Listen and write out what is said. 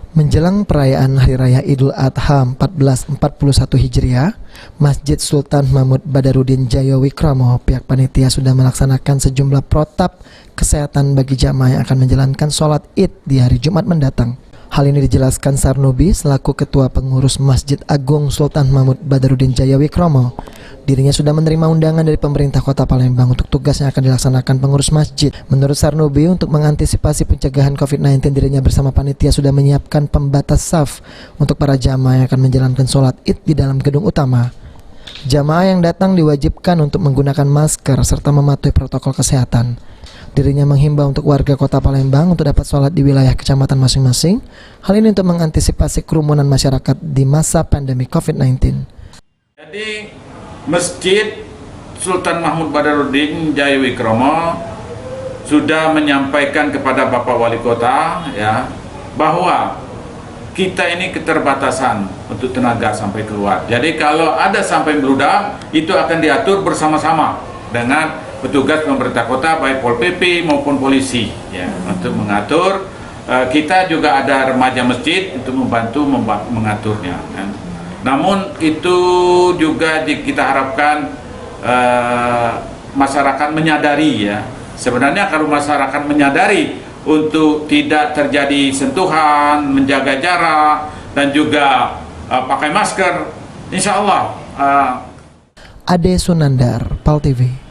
Menjelang perayaan Hari Raya Idul Adha 1441 Hijriah, Masjid Sultan Mahmud Badarudin Jayawikromo, pihak panitia sudah melaksanakan sejumlah protap kesehatan bagi jamaah yang akan menjalankan sholat Id di hari Jumat mendatang. Hal ini dijelaskan Sarnubi selaku Ketua Pengurus Masjid Agung Sultan Mahmud Badarudin Jayawikromo. Dirinya sudah menerima undangan dari pemerintah Kota Palembang untuk tugas yang akan dilaksanakan pengurus masjid. Menurut Sarnubi, untuk mengantisipasi pencegahan COVID-19, dirinya bersama panitia sudah menyiapkan pembatas saf untuk para jamaah yang akan menjalankan sholat Id di dalam gedung utama. Jamaah yang datang diwajibkan untuk menggunakan masker serta mematuhi protokol kesehatan. Dirinya menghimbau untuk warga Kota Palembang untuk dapat sholat di wilayah kecamatan masing-masing. Hal ini untuk mengantisipasi kerumunan masyarakat di masa pandemi COVID-19. Jadi Masjid Sultan Mahmud Badarudin Jayawikromo sudah menyampaikan kepada Bapak Wali Kota ya bahwa kita ini keterbatasan untuk tenaga sampai keluar. Jadi kalau ada sampai meludak, itu akan diatur bersama-sama dengan petugas pemerintah kota, baik Pol PP maupun polisi ya, untuk mengatur. Kita juga ada remaja masjid untuk membantu mengaturnya ya. Namun itu juga kita harapkan masyarakat menyadari ya. Sebenarnya kalau masyarakat menyadari untuk tidak terjadi sentuhan, menjaga jarak, dan juga pakai masker, insya Allah. Ade Sunandar, PAL TV.